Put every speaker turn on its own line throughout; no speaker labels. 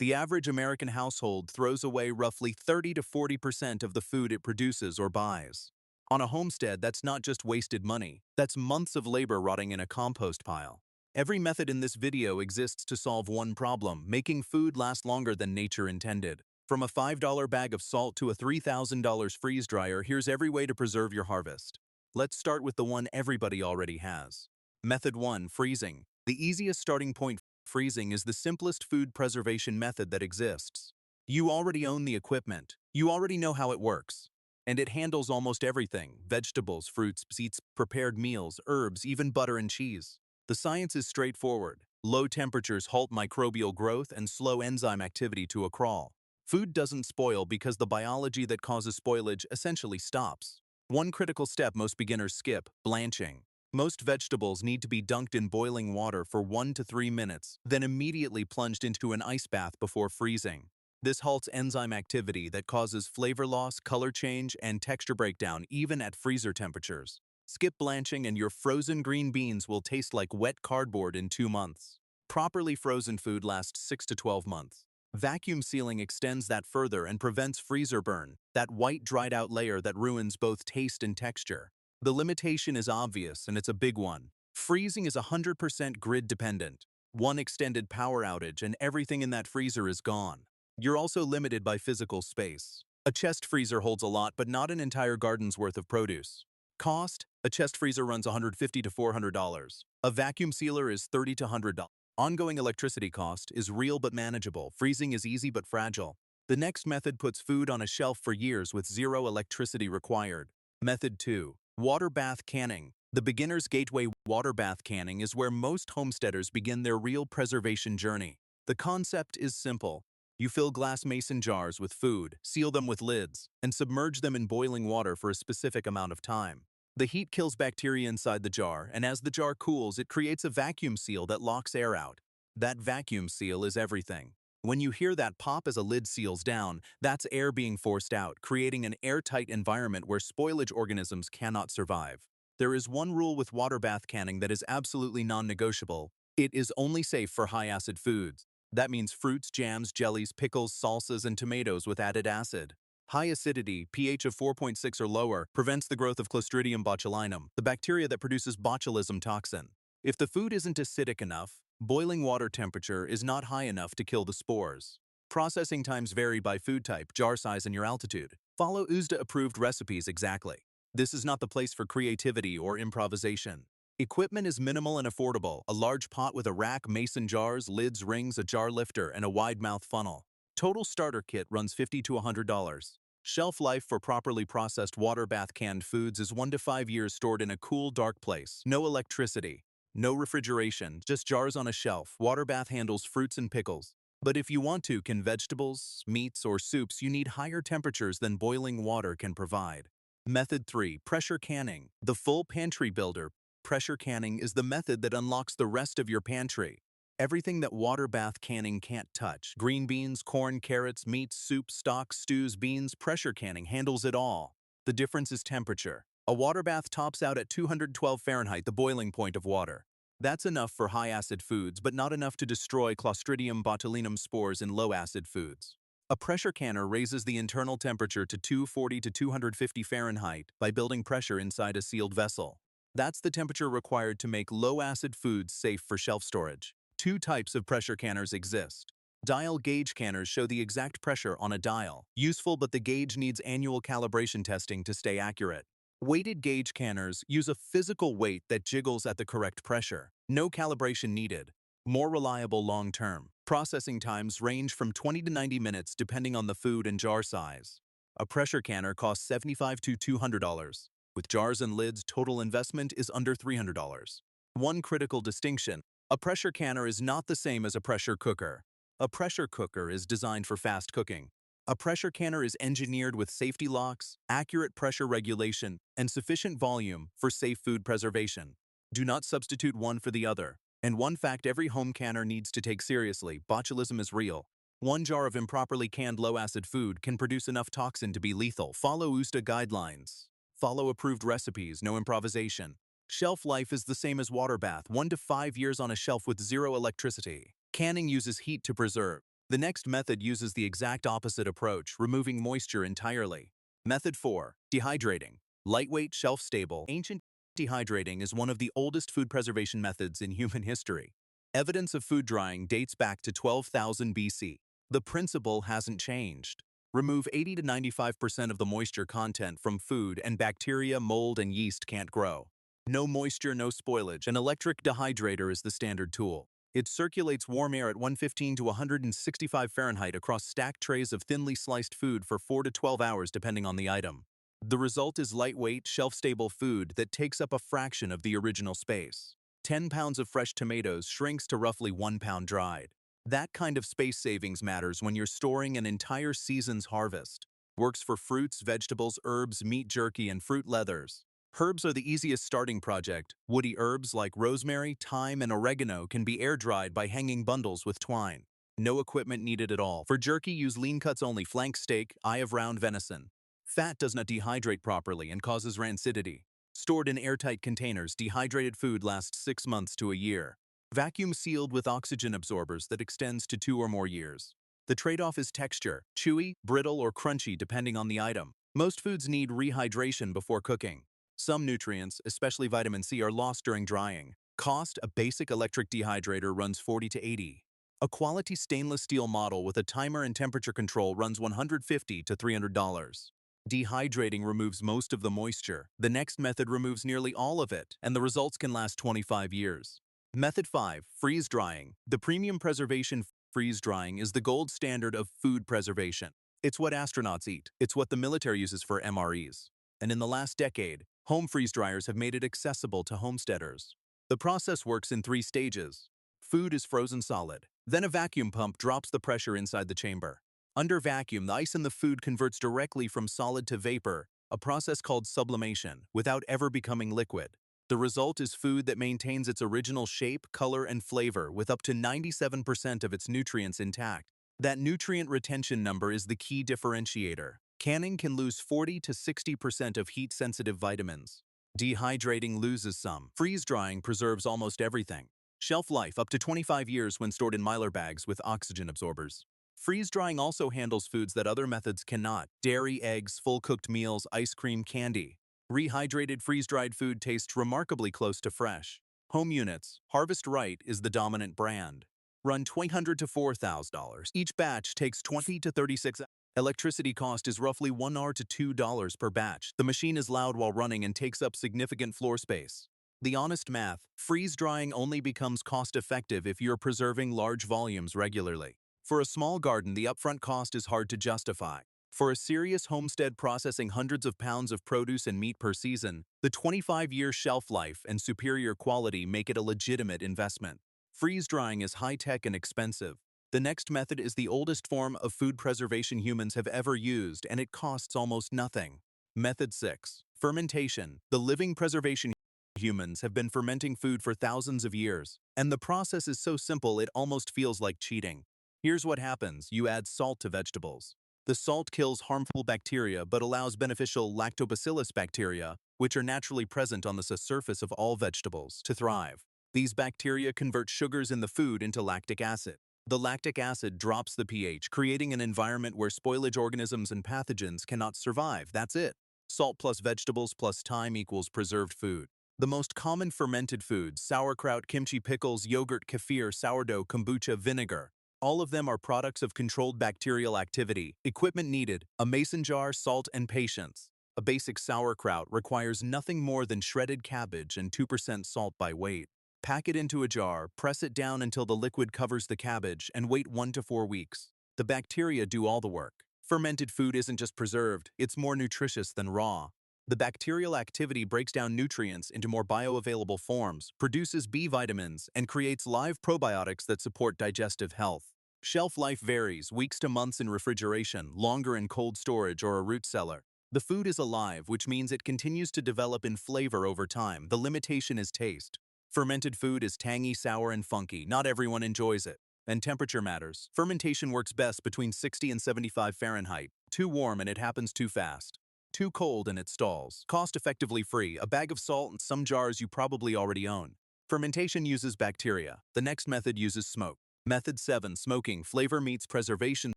The average American household throws away roughly 30 to 40% of the food it produces or buys. On a homestead, that's not just wasted money, that's months of labor rotting in a compost pile. Every method in this video exists to solve one problem, making food last longer than nature intended. From a $5 bag of salt to a $3,000 freeze dryer, here's every way to preserve your harvest. Let's start with the one everybody already has. Method 1. Freezing. The easiest starting point. Freezing is the simplest food preservation method that exists. You already own the equipment. You already know how it works. And it handles almost everything: vegetables, fruits, seeds, prepared meals, herbs, even butter and cheese. The science is straightforward. Low temperatures halt microbial growth and slow enzyme activity to a crawl. Food doesn't spoil because the biology that causes spoilage essentially stops. One critical step most beginners skip: blanching. Most vegetables need to be dunked in boiling water for 1 to 3 minutes, then immediately plunged into an ice bath before freezing. This halts enzyme activity that causes flavor loss, color change, and texture breakdown even at freezer temperatures. Skip blanching and your frozen green beans will taste like wet cardboard in 2 months. Properly frozen food lasts 6 to 12 months. Vacuum sealing extends that further and prevents freezer burn, that white dried out layer that ruins both taste and texture. The limitation is obvious, and it's a big one. Freezing is 100% grid dependent. One extended power outage and everything in that freezer is gone. You're also limited by physical space. A chest freezer holds a lot, but not an entire garden's worth of produce. Cost: a chest freezer runs $150 to $400. A vacuum sealer is $30 to $100. Ongoing electricity cost is real but manageable. Freezing is easy but fragile. The next method puts food on a shelf for years with zero electricity required. Method 2. Water bath canning. The beginner's gateway. Water bath canning is where most homesteaders begin their real preservation journey. The concept is simple. You fill glass mason jars with food, seal them with lids, and submerge them in boiling water for a specific amount of time. The heat kills bacteria inside the jar, and as the jar cools, it creates a vacuum seal that locks air out. That vacuum seal is everything. When you hear that pop as a lid seals down, that's air being forced out, creating an airtight environment where spoilage organisms cannot survive. There is one rule with water bath canning that is absolutely non-negotiable. It is only safe for high-acid foods. That means fruits, jams, jellies, pickles, salsas, and tomatoes with added acid. High acidity, pH of 4.6 or lower, prevents the growth of Clostridium botulinum, the bacteria that produces botulism toxin. If the food isn't acidic enough, boiling water temperature is not high enough to kill the spores. Processing times vary by food type, jar size, and your altitude. Follow USDA-approved recipes exactly. This is not the place for creativity or improvisation. Equipment is minimal and affordable: a large pot with a rack, mason jars, lids, rings, a jar lifter, and a wide-mouth funnel. Total starter kit runs $50 to $100. Shelf life for properly processed water bath canned foods is 1 to 5 years, stored in a cool, dark place. No electricity, no refrigeration, just jars on a shelf. Water bath handles fruits and pickles. But if you want to can vegetables, meats, or soups, you need higher temperatures than boiling water can provide. Method 3. Pressure canning. The full pantry builder. Pressure canning is the method that unlocks the rest of your pantry. Everything that water bath canning can't touch: green beans, corn, carrots, meats, soups, stocks, stews, beans. Pressure canning handles it all. The difference is temperature. A water bath tops out at 212 Fahrenheit, the boiling point of water. That's enough for high-acid foods, but not enough to destroy Clostridium botulinum spores in low-acid foods. A pressure canner raises the internal temperature to 240 to 250 Fahrenheit by building pressure inside a sealed vessel. That's the temperature required to make low-acid foods safe for shelf storage. Two types of pressure canners exist. Dial gauge canners show the exact pressure on a dial. Useful, but the gauge needs annual calibration testing to stay accurate. Weighted gauge canners use a physical weight that jiggles at the correct pressure. No calibration needed. More reliable long-term. Processing times range from 20 to 90 minutes depending on the food and jar size. A pressure canner costs $75 to $200. With jars and lids, total investment is under $300. One critical distinction: a pressure canner is not the same as a pressure cooker. A pressure cooker is designed for fast cooking. A pressure canner is engineered with safety locks, accurate pressure regulation, and sufficient volume for safe food preservation. Do not substitute one for the other. And one fact every home canner needs to take seriously: botulism is real. One jar of improperly canned low-acid food can produce enough toxin to be lethal. Follow USDA guidelines. Follow approved recipes, no improvisation. Shelf life is the same as water bath: 1 to 5 years on a shelf with zero electricity. Canning uses heat to preserve. The next method uses the exact opposite approach, removing moisture entirely. Method 4. Dehydrating. Lightweight, shelf-stable. Ancient dehydrating is one of the oldest food preservation methods in human history. Evidence of food drying dates back to 12,000 BC. The principle hasn't changed. Remove 80 to 95% of the moisture content from food and bacteria, mold, and yeast can't grow. No moisture, no spoilage. An electric dehydrator is the standard tool. It circulates warm air at 115 to 165 Fahrenheit across stacked trays of thinly sliced food for 4 to 12 hours depending on the item. The result is lightweight, shelf-stable food that takes up a fraction of the original space. 10 pounds of fresh tomatoes shrinks to roughly 1 pound dried. That kind of space savings matters when you're storing an entire season's harvest. Works for fruits, vegetables, herbs, meat jerky, and fruit leathers. Herbs are the easiest starting project. Woody herbs like rosemary, thyme, and oregano can be air-dried by hanging bundles with twine. No equipment needed at all. For jerky, use lean cuts only, flank steak, eye of round venison. Fat does not dehydrate properly and causes rancidity. Stored in airtight containers, dehydrated food lasts 6 months to a year. Vacuum sealed with oxygen absorbers that extends to 2 or more years. The trade-off is texture, chewy, brittle, or crunchy depending on the item. Most foods need rehydration before cooking. Some nutrients, especially vitamin C, are lost during drying. Cost: a basic electric dehydrator runs 40 to 80. A quality stainless steel model with a timer and temperature control runs $150 to $300. Dehydrating removes most of the moisture. The next method removes nearly all of it, and the results can last 25 years. Method 5. Freeze drying. The premium preservation freeze drying is the gold standard of food preservation. It's what astronauts eat. It's what the military uses for MREs. And in the last decade, home freeze dryers have made it accessible to homesteaders. The process works in 3 stages. Food is frozen solid. Then a vacuum pump drops the pressure inside the chamber. Under vacuum, the ice in the food converts directly from solid to vapor, a process called sublimation, without ever becoming liquid. The result is food that maintains its original shape, color, and flavor with up to 97% of its nutrients intact. That nutrient retention number is the key differentiator. Canning can lose 40 to 60% of heat-sensitive vitamins. Dehydrating loses some. Freeze-drying preserves almost everything. Shelf life up to 25 years when stored in mylar bags with oxygen absorbers. Freeze-drying also handles foods that other methods cannot: dairy, eggs, full-cooked meals, ice cream, candy. Rehydrated freeze-dried food tastes remarkably close to fresh. Home units. Harvest Right is the dominant brand. Run $200 to $4,000. Each batch takes 20 to 36 hours. Electricity cost is roughly $1 to $2 per batch. The machine is loud while running and takes up significant floor space. The honest math: freeze-drying only becomes cost-effective if you're preserving large volumes regularly. For a small garden, the upfront cost is hard to justify. For a serious homestead processing hundreds of pounds of produce and meat per season, the 25-year shelf life and superior quality make it a legitimate investment. Freeze-drying is high-tech and expensive. The next method is the oldest form of food preservation humans have ever used, and it costs almost nothing. Method 6. Fermentation. The living preservation humans have been fermenting food for thousands of years, and the process is so simple it almost feels like cheating. Here's what happens: you add salt to vegetables. The salt kills harmful bacteria but allows beneficial lactobacillus bacteria, which are naturally present on the surface of all vegetables, to thrive. These bacteria convert sugars in the food into lactic acid. The lactic acid drops the pH, creating an environment where spoilage organisms and pathogens cannot survive. That's it. Salt plus vegetables plus time equals preserved food. The most common fermented foods: sauerkraut, kimchi, pickles, yogurt, kefir, sourdough, kombucha, vinegar. All of them are products of controlled bacterial activity. Equipment needed: a mason jar, salt, and patience. A basic sauerkraut requires nothing more than shredded cabbage and 2% salt by weight. Pack it into a jar, press it down until the liquid covers the cabbage, and wait 1 to 4 weeks. The bacteria do all the work. Fermented food isn't just preserved, it's more nutritious than raw. The bacterial activity breaks down nutrients into more bioavailable forms, produces B vitamins, and creates live probiotics that support digestive health. Shelf life varies: weeks to months in refrigeration, longer in cold storage or a root cellar. The food is alive, which means it continues to develop in flavor over time. The limitation is taste. Fermented food is tangy, sour, and funky. Not everyone enjoys it. And temperature matters. Fermentation works best between 60 and 75 Fahrenheit. Too warm and it happens too fast. Too cold and it stalls. Cost-effectively free: a bag of salt and some jars you probably already own. Fermentation uses bacteria. The next method uses smoke. Method 7. Smoking. Flavor meets preservation.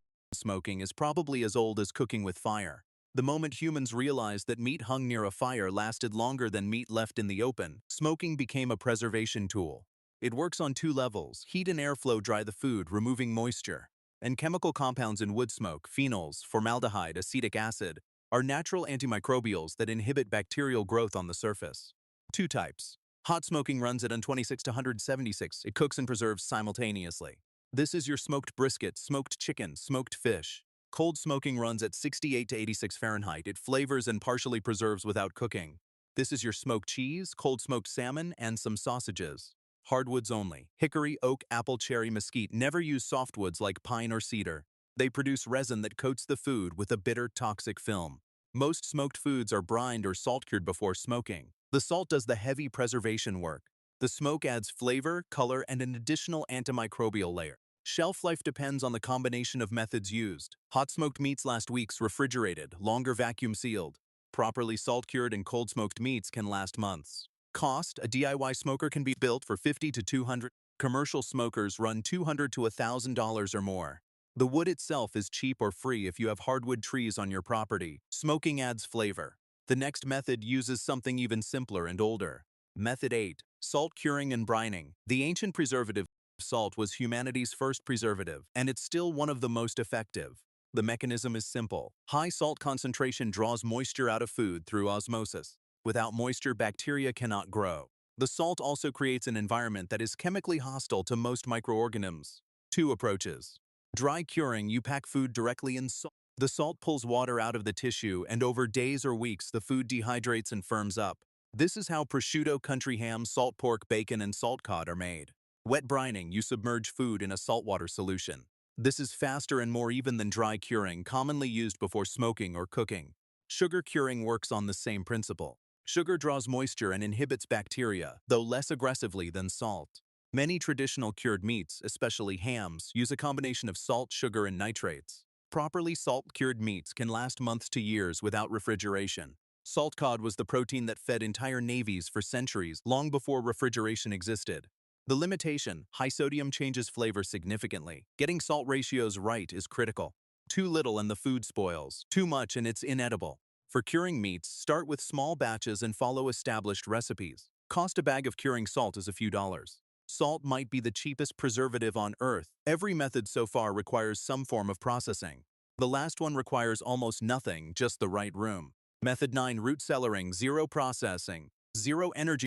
Smoking is probably as old as cooking with fire. The moment humans realized that meat hung near a fire lasted longer than meat left in the open, smoking became a preservation tool. It works on two levels. Heat and airflow dry the food, removing moisture. And chemical compounds in wood smoke, phenols, formaldehyde, acetic acid, are natural antimicrobials that inhibit bacterial growth on the surface. Two types. Hot smoking runs at 126 to 176. It cooks and preserves simultaneously. This is your smoked brisket, smoked chicken, smoked fish. Cold smoking runs at 68 to 86 Fahrenheit. It flavors and partially preserves without cooking. This is your smoked cheese, cold smoked salmon, and some sausages. Hardwoods only. Hickory, oak, apple, cherry, mesquite. Never use softwoods like pine or cedar. They produce resin that coats the food with a bitter, toxic film. Most smoked foods are brined or salt-cured before smoking. The salt does the heavy preservation work. The smoke adds flavor, color, and an additional antimicrobial layer. Shelf life depends on the combination of methods used. Hot smoked meats last weeks refrigerated, longer vacuum sealed. Properly salt-cured and cold smoked meats can last months. Cost: a DIY smoker can be built for $50 to $200. Commercial smokers run $200 to $1,000 or more. The wood itself is cheap or free if you have hardwood trees on your property. Smoking adds flavor. The next method uses something even simpler and older. Method 8. Salt curing and brining. The ancient preservative salt was humanity's first preservative, and it's still one of the most effective. The mechanism is simple. High salt concentration draws moisture out of food through osmosis. Without moisture, bacteria cannot grow. The salt also creates an environment that is chemically hostile to most microorganisms. Two approaches. Dry curing. You pack food directly in salt. The salt pulls water out of the tissue, and over days or weeks, the food dehydrates and firms up. This is how prosciutto, country ham, salt pork, bacon, and salt cod are made. Wet brining. You submerge food in a saltwater solution. This is faster and more even than dry curing, commonly used before smoking or cooking. Sugar curing works on the same principle. Sugar draws moisture and inhibits bacteria, though less aggressively than salt. Many traditional cured meats, especially hams, use a combination of salt, sugar, and nitrates. Properly salt-cured meats can last months to years without refrigeration. Salt cod was the protein that fed entire navies for centuries, long before refrigeration existed. The limitation: high sodium changes flavor significantly. Getting salt ratios right is critical. Too little and the food spoils. Too much and it's inedible. For curing meats, start with small batches and follow established recipes. Cost: a bag of curing salt is a few dollars. Salt might be the cheapest preservative on earth. Every method so far requires some form of processing. The last one requires almost nothing, just the right room. Method 9. Root cellaring. Zero processing. Zero energy.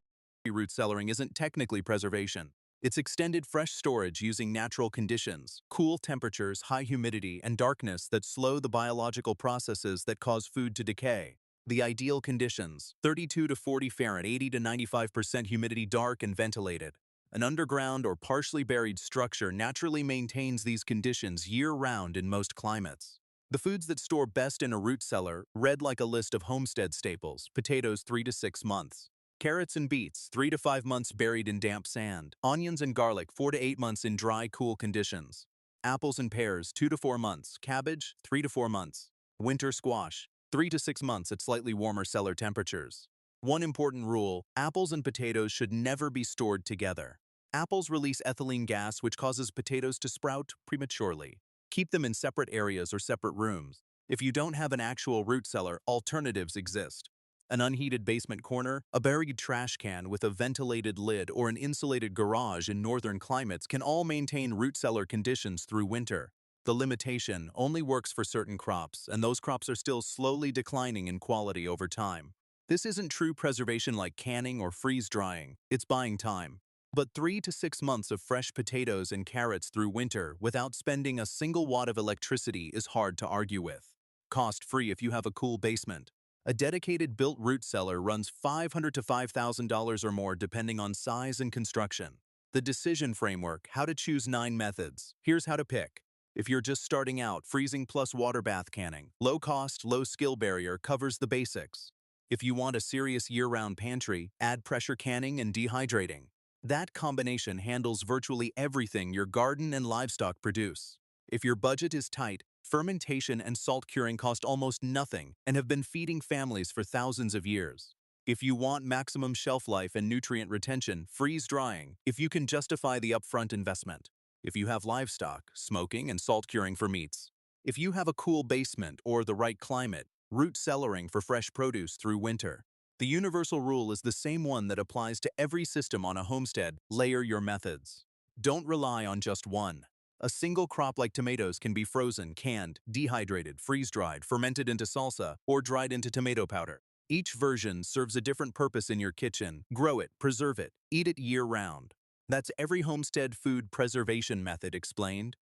Root cellaring isn't technically preservation. It's extended fresh storage using natural conditions, cool temperatures, high humidity, and darkness that slow the biological processes that cause food to decay. The ideal conditions: 32 to 40 Fahrenheit, 80 to 95% humidity, dark and ventilated. An underground or partially buried structure naturally maintains these conditions year-round in most climates. The foods that store best in a root cellar, read like a list of Homestead staples: potatoes 3 to 6 months. Carrots and beets, 3 to 5 months buried in damp sand. Onions and garlic, 4 to 8 months in dry, cool conditions. Apples and pears, 2 to 4 months. Cabbage, 3 to 4 months. Winter squash, 3 to 6 months at slightly warmer cellar temperatures. One important rule: apples and potatoes should never be stored together. Apples release ethylene gas, which causes potatoes to sprout prematurely. Keep them in separate areas or separate rooms. If you don't have an actual root cellar, alternatives exist. An unheated basement corner, a buried trash can with a ventilated lid, or an insulated garage in northern climates can all maintain root cellar conditions through winter. The limitation: only works for certain crops, and those crops are still slowly declining in quality over time. This isn't true preservation like canning or freeze-drying. It's buying time. But 3 to 6 months of fresh potatoes and carrots through winter without spending a single watt of electricity is hard to argue with. Cost-free if you have a cool basement. A dedicated built root cellar runs $500 to $5,000 or more depending on size and construction. The decision framework: how to choose 9 methods. Here's how to pick. If you're just starting out, freezing plus water bath canning. Low cost, low skill barrier, covers the basics. If you want a serious year-round pantry, add pressure canning and dehydrating. That combination handles virtually everything your garden and livestock produce. If your budget is tight, fermentation and salt curing cost almost nothing and have been feeding families for thousands of years. If you want maximum shelf life and nutrient retention, freeze drying, if you can justify the upfront investment. If you have livestock, smoking and salt curing for meats. If you have a cool basement or the right climate, root cellaring for fresh produce through winter. The universal rule is the same one that applies to every system on a homestead: layer your methods. Don't rely on just one. A single crop like tomatoes can be frozen, canned, dehydrated, freeze-dried, fermented into salsa, or dried into tomato powder. Each version serves a different purpose in your kitchen. Grow it, preserve it, eat it year-round. That's every homestead food preservation method explained.